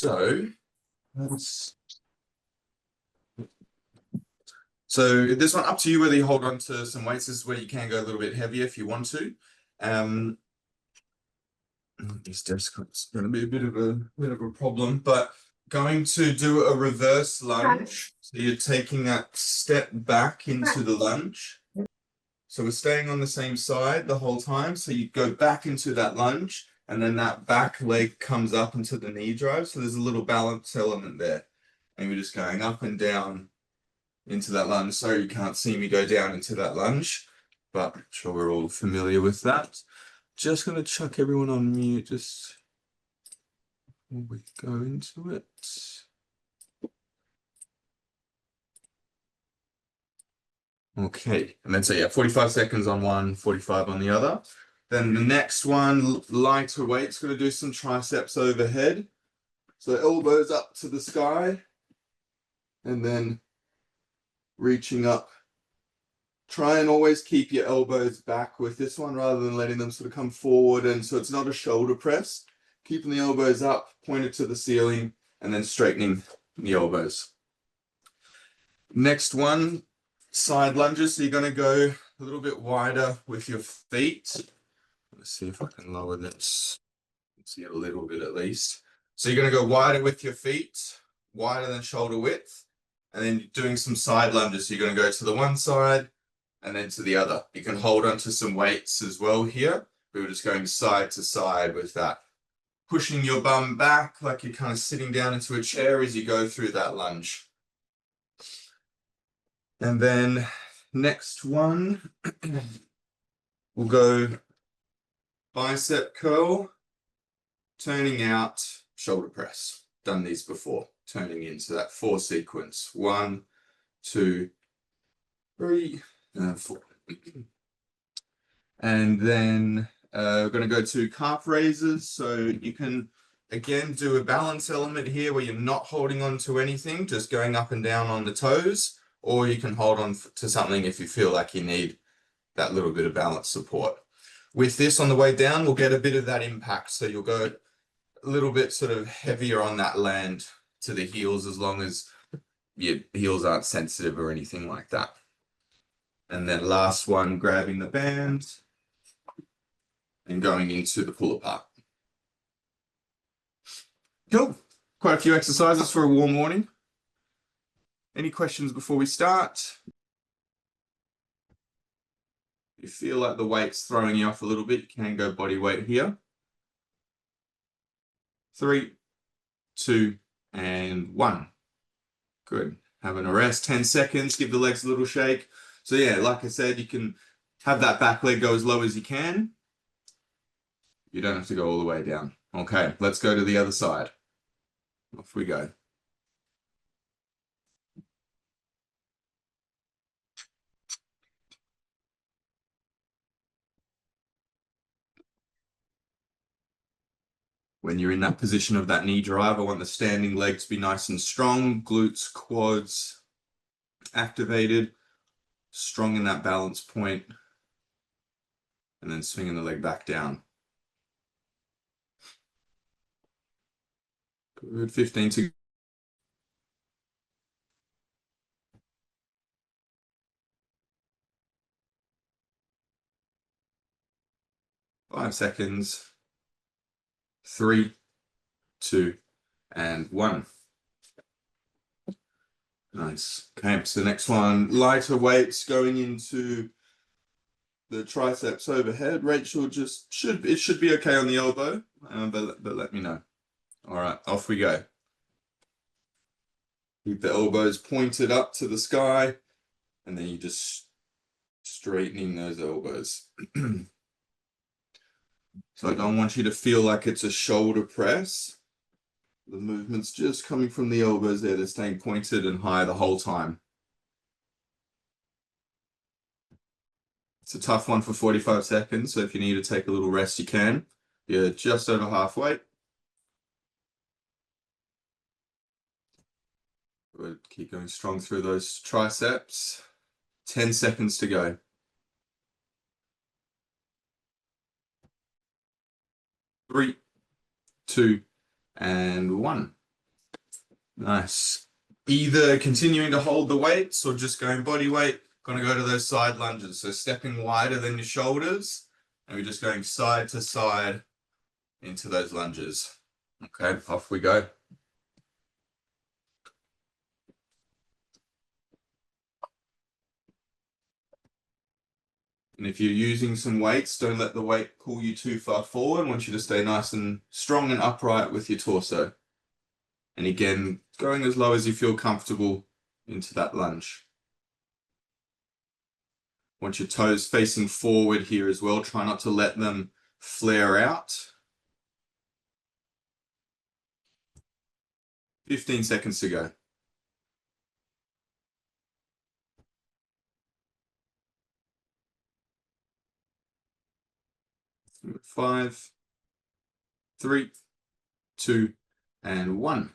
So this one up to you whether you hold on to some weights. This is where you can go a little bit heavier if you want to. This desk's going to be a bit of a problem, but going to do a reverse lunge. So you're taking that step back into the lunge. So we're staying on the same side the whole time. So you go back into that lunge, and then that back leg comes up into the knee drive. So there's a little balance element there. And we're just going up and down into that lunge. Sorry, you can't see me go down into that lunge, but I'm sure we're all familiar with that. Just going to chuck everyone on mute just before we go into it. Okay, and then so yeah, 45 seconds on one, 45 on the other. Then the next one, lighter weight, it's going to do some triceps overhead. So elbows up to the sky, and then reaching up. Try and always keep your elbows back with this one rather than letting them sort of come forward. And so it's not a shoulder press. Keeping the elbows up, pointed to the ceiling, and then straightening the elbows. Next one, side lunges. So you're going to go a little bit wider with your feet. Let's see if I can lower this. See it a little bit at least. So you're going to go wider with your feet, wider than shoulder width, and then doing some side lunges. So you're going to go to the one side and then to the other. You can hold onto some weights as well here. We were just going side to side with that. Pushing your bum back like you're kind of sitting down into a chair as you go through that lunge. And then next one, we'll go bicep curl, turning out, shoulder press. Done these before, turning into that 4 sequence. 1, 2, 3, 4. And then we're going to go to calf raises. So you can, again, do a balance element here where you're not holding on to anything, just going up and down on the toes, or you can hold on to something if you feel like you need that little bit of balance support. With this on the way down, we'll get a bit of that impact. So you'll go a little bit sort of heavier on that land to the heels, as long as your heels aren't sensitive or anything like that. And then last one, grabbing the band and going into the pull apart. Cool. Quite a few exercises for a warm morning. Any questions before we start? If you feel like the weight's throwing you off a little bit, you can go body weight here. 3, 2, and 1. Good. Having a rest, 10 seconds, give the legs a little shake. So yeah, like I said, you can have that back leg go as low as you can. You don't have to go all the way down. Okay, let's go to the other side. Off we go. When you're in that position of that knee drive, I want the standing leg to be nice and strong, glutes, quads activated, strong in that balance point, and then swinging the leg back down. Good, 15 to 5 seconds. 3, 2, and 1. Nice. Okay, so the next one, lighter weights going into the triceps overhead. Rachel it should be okay on the elbow, but let me know. All right, off we go. Keep the elbows pointed up to the sky, and then you just straightening those elbows. So I don't want you to feel like it's a shoulder press. The movement's just coming from the elbows there. They're staying pointed and high the whole time. It's a tough one for 45 seconds, so if you need to take a little rest, you can. You're just over halfway. Good. Keep going strong through those triceps. 10 seconds to go. 3, 2, and 1. Nice. Either continuing to hold the weights or just going body weight. Going to go to those side lunges. So stepping wider than your shoulders, and we're just going side to side into those lunges. Okay, off we go. And if you're using some weights, don't let the weight pull you too far forward. I want you to stay nice and strong and upright with your torso. And again, going as low as you feel comfortable into that lunge. Want your toes facing forward here as well. Try not to let them flare out. 15 seconds to go. 5, 3, 2, and 1.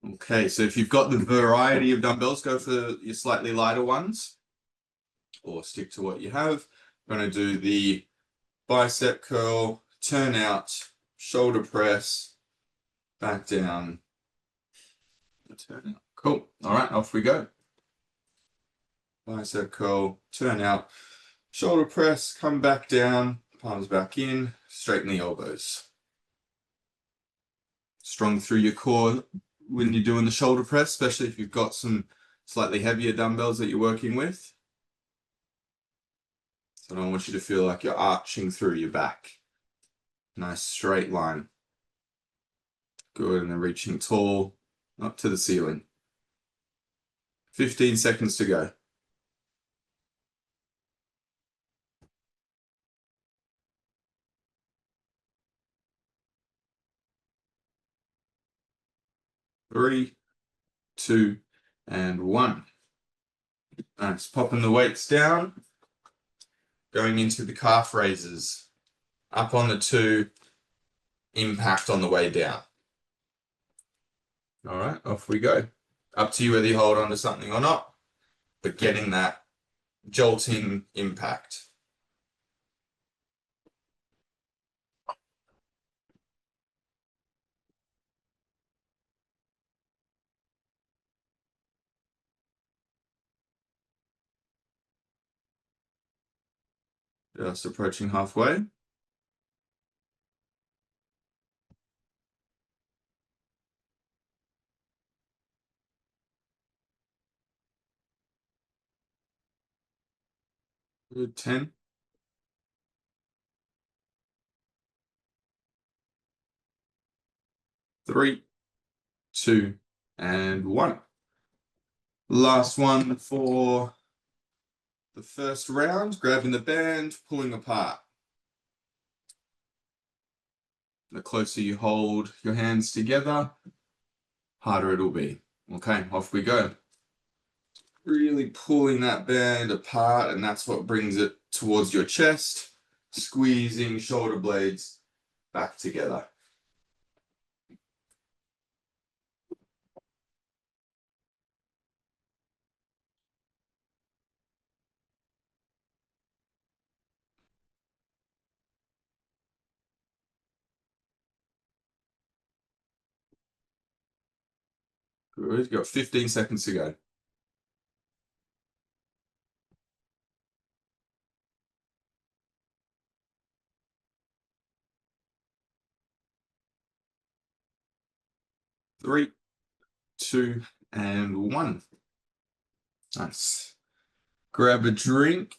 Okay, so if you've got the variety of dumbbells, go for your slightly lighter ones, or stick to what you have. I'm going to do the bicep curl, turn out, shoulder press, back down, turn out. Cool. All right, off we go. Bicep curl, turn out, shoulder press, come back down, palms back in, straighten the elbows. Strong through your core when you're doing the shoulder press, especially if you've got some slightly heavier dumbbells that you're working with. So I don't want you to feel like you're arching through your back. Nice straight line. Good, and then reaching tall up to the ceiling. 15 seconds to go. 3, 2, and 1. Nice. Popping the weights down. Going into the calf raises. Up on the 2, impact on the way down. All right, off we go. Up to you whether you hold on to something or not, but getting that jolting impact. Just approaching halfway. Good. 10. 3, 2, and 1. Last one for the first round. Grabbing the band, pulling apart. The closer you hold your hands together, harder it'll be. Okay, off we go. Really pulling that band apart, and that's what brings it towards your chest. Squeezing shoulder blades back together. Good. You've got 15 seconds to go. 3, 2, and 1. Nice. Grab a drink.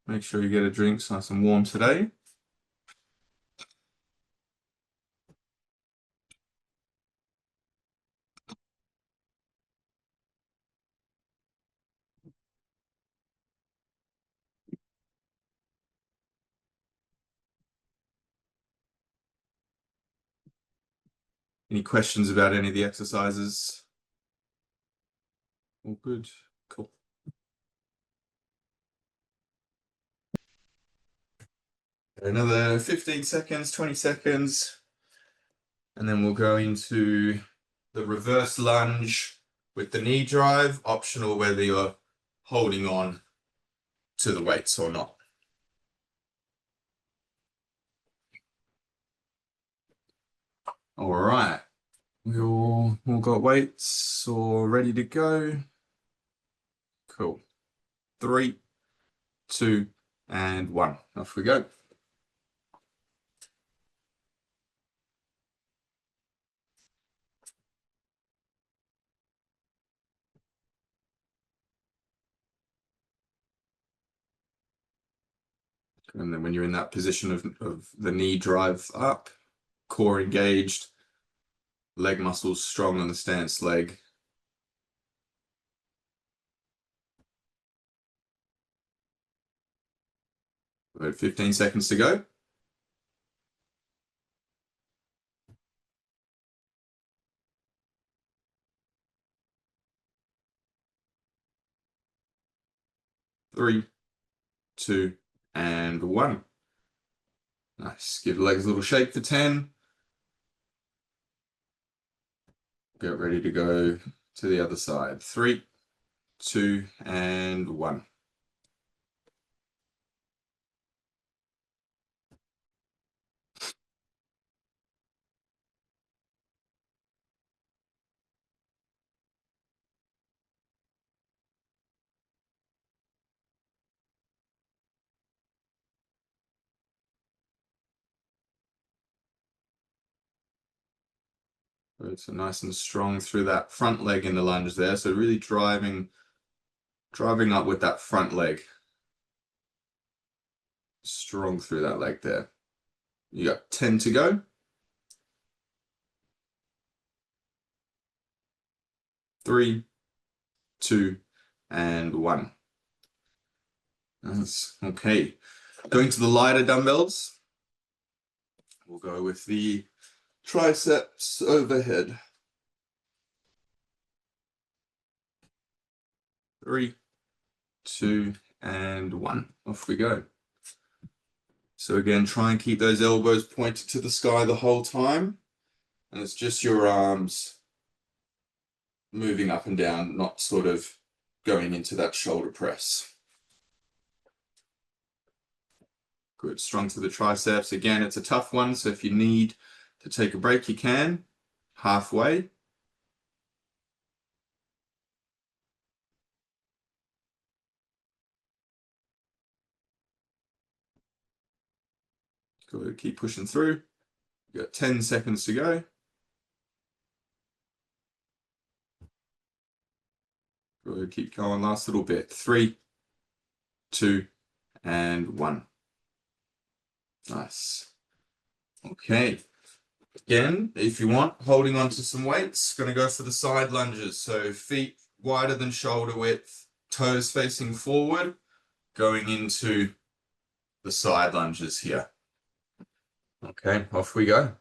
Make sure you get a drink. It's nice and warm today. Any questions about any of the exercises? All good. Cool. Another 15 seconds, 20 seconds. And then we'll go into the reverse lunge with the knee drive, optional whether you're holding on to the weights or not. All right. We all got weights or ready to go. Cool. 3, 2, and 1. Off we go. And then when you're in that position of the knee drive up, core engaged, leg muscles strong on the stance leg. About 15 seconds to go. Three, 2, and 1. Nice. Give the legs a little shake for 10. Get ready to go to the other side. 3, 2, and 1. So nice and strong through that front leg in the lunge there. So really driving up with that front leg. Strong through that leg there. You got 10 to go. 3, 2, and 1. Nice. Okay. Going to the lighter dumbbells. We'll go with the triceps overhead. 3, 2, and 1. Off we go. So again, try and keep those elbows pointed to the sky the whole time. And it's just your arms moving up and down, not sort of going into that shoulder press. Good, strong to the triceps. Again, it's a tough one, so if you need to take a break, you can. Halfway. Good, keep pushing through. You've got 10 seconds to go. Good, keep going, last little bit. 3, 2, and 1. Nice. Okay. Again, if you want, holding on to some weights, going to go for the side lunges. So feet wider than shoulder width, toes facing forward, going into the side lunges here. Okay, off we go.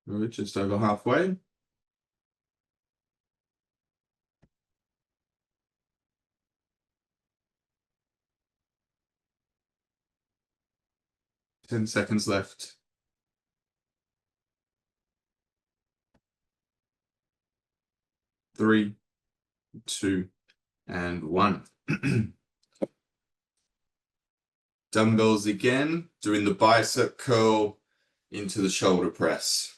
We're just over halfway. Ten seconds left. 3, 2, and 1. Dumbbells again, doing the bicep curl into the shoulder press.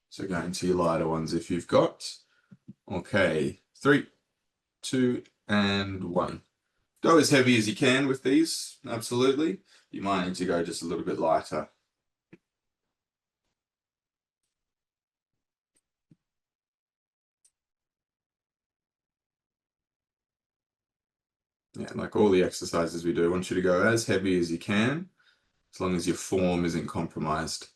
So going to your lighter ones if you've got. Okay, 3, 2, and 1. Go as heavy as you can with these, absolutely. You might need to go just a little bit lighter. Yeah, like all the exercises we do, I want you to go as heavy as you can, as long as your form isn't compromised.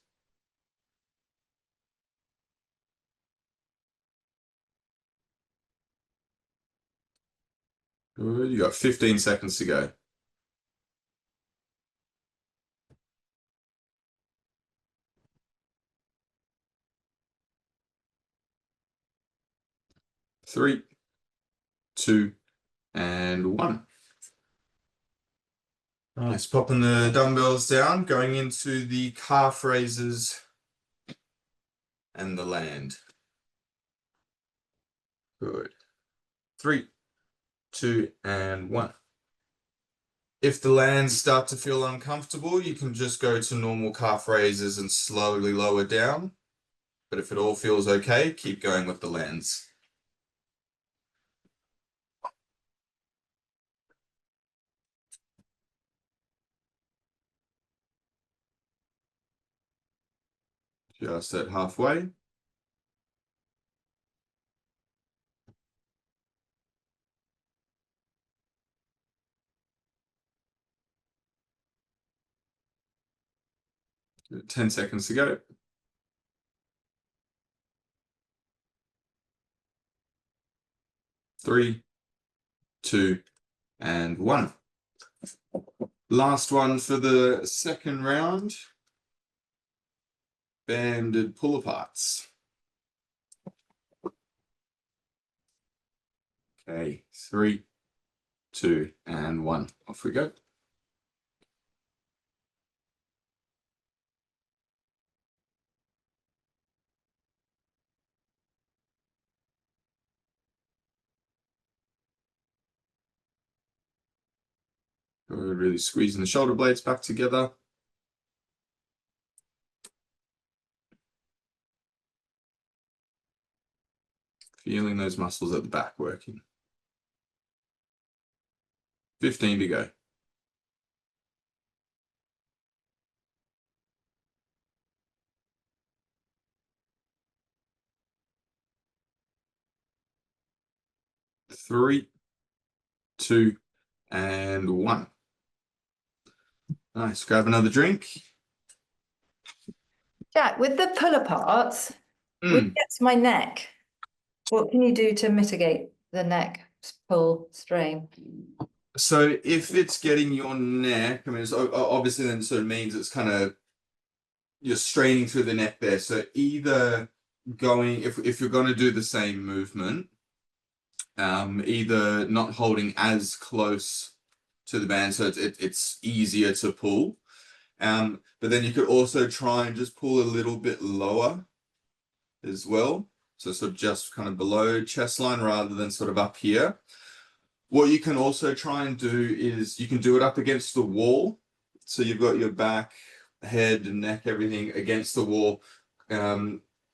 Good, you got 15 seconds to go. 3, 2, and 1. Nice, popping the dumbbells down, going into the calf raises and the land. Good. 3, 2, and 1. If the lands start to feel uncomfortable, you can just go to normal calf raises and slowly lower down. But if it all feels okay, keep going with the lands. Just at halfway. Give it 10 seconds to go. 3, 2, and 1. Last one for the second round. Banded pull aparts. Okay, 3, 2, and 1. Off we go. We're really squeezing the shoulder blades back together. Feeling those muscles at the back working. 15 to go. 3, 2, and 1. Nice. Grab another drink. Jack, with the pull aparts, when it gets to my neck, what can you do to mitigate the neck pull strain? So if it's getting your neck, I mean, it's obviously then sort of means it's kind of you're straining through the neck there. So either going, if you're going to do the same movement, either not holding as close to the band so it's easier to pull. But then you could also try and just pull a little bit lower as well. So sort of just kind of below chest line rather than sort of up here. What you can also try and do is you can do it up against the wall. So you've got your back, head, and neck, everything against the wall.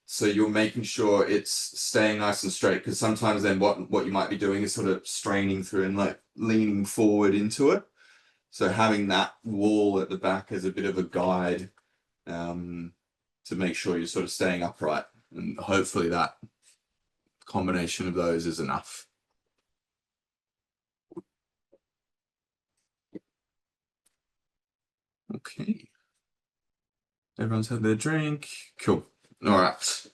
So you're making sure it's staying nice and straight, because sometimes then what you might be doing is sort of straining through and like leaning forward into it. So having that wall at the back as a bit of a guide to make sure you're sort of staying upright, and hopefully that combination of those is enough. Okay. Everyone's had their drink. Cool. All right.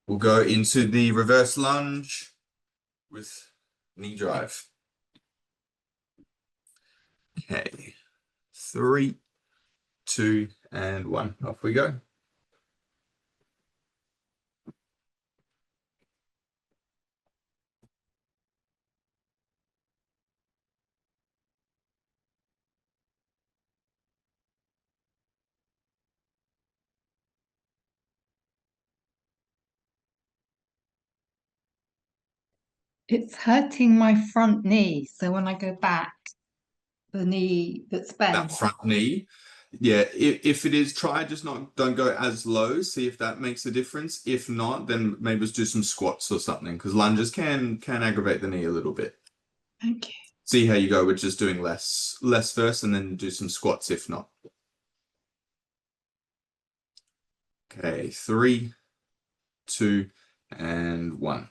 We'll go into the reverse lunge with knee drive. Okay. 3, 2, and 1. Off we go. It's hurting my front knee. So when I go back, the knee that's bent. That front knee. Yeah, if it is, try just don't go as low. See if that makes a difference. If not, then maybe just do some squats or something, because lunges can aggravate the knee a little bit. Okay. See how you go with just doing less first, and then do some squats if not. Okay, 3, 2, and 1.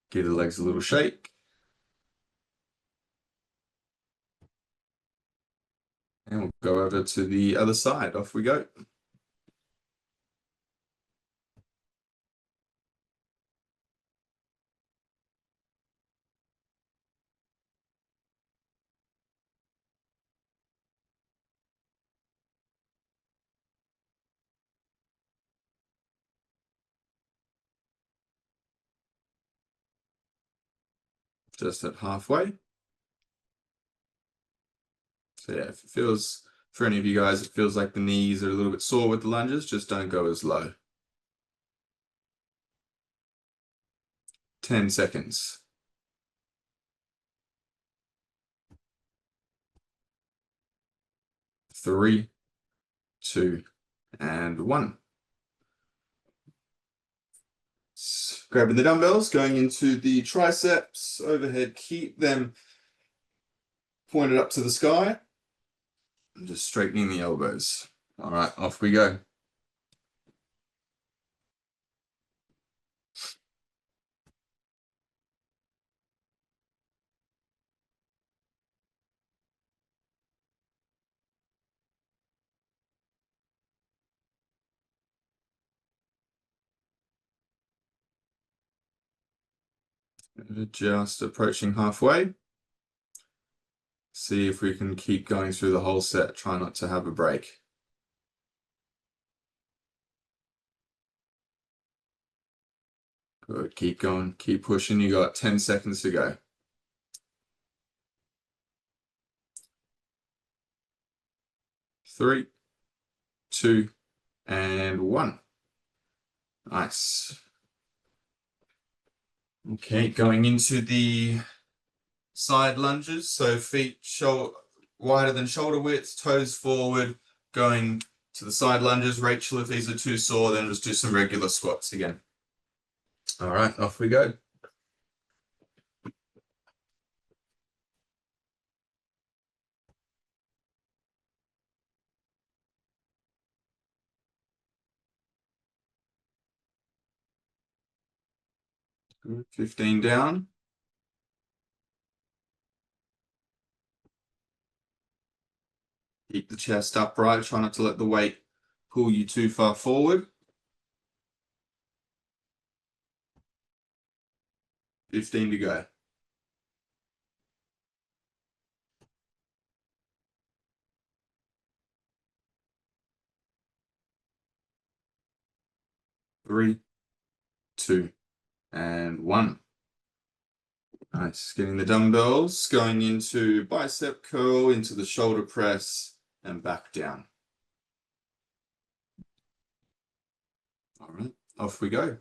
Give the legs a little shake. And we'll go over to the other side. Off we go. just at halfway. So yeah, if it feels, for any of you guys, it feels like the knees are a little bit sore with the lunges, just don't go as low. 10 seconds. 3, 2, and 1. Grabbing the dumbbells, going into the triceps, overhead, keep them pointed up to the sky. And just straightening the elbows. All right, off we go. Just approaching halfway. See if we can keep going through the whole set. Try not to have a break. Good, keep going, keep pushing. You got 10 seconds to go. 3, 2, and 1. Nice. Okay, going into the side lunges. So feet wider than shoulder width, toes forward, going to the side lunges. Rachel, if these are too sore, then just do some regular squats again. All right, off we go. Good. 15 down. Keep the chest upright. Try not to let the weight pull you too far forward. 15 to go. 3, 2, and 1. Nice. Getting the dumbbells, going into bicep curl, into the shoulder press, and back down. All right, off we go.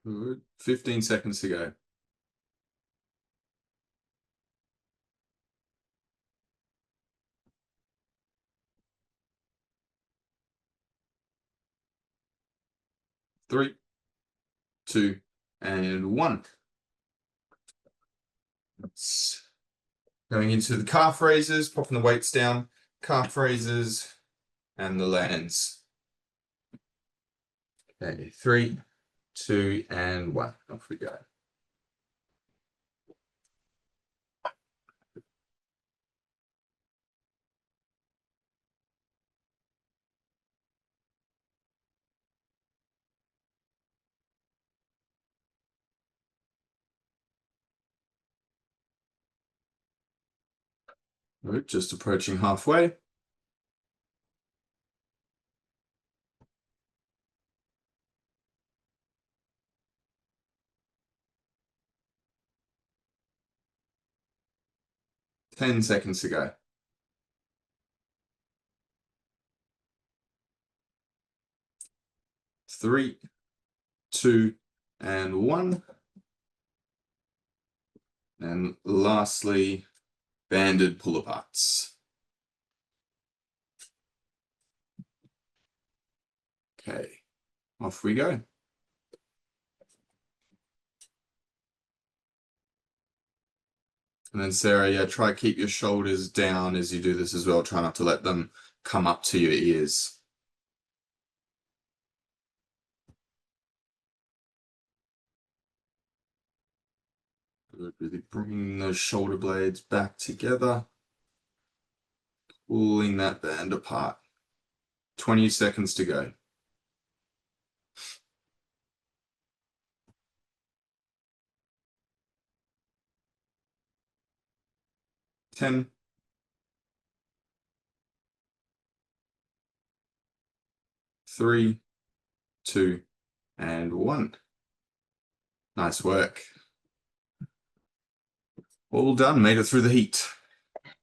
Good. 15 seconds to go. 3, 2, and 1. Going into the calf raises, popping the weights down, calf raises, and the lands. Okay, 3, 2, and 1. Off we go. Good, just approaching halfway. Ten seconds to go. 3, 2, and 1. And lastly, banded pull aparts. Okay, off we go. And then Sarah, yeah, try keep your shoulders down as you do this as well. Try not to let them come up to your ears. Good. Really bringing those shoulder blades back together. Pulling that band apart. 20 seconds to go. 10. 3, 2, and 1. Nice work. All done, made it through the heat.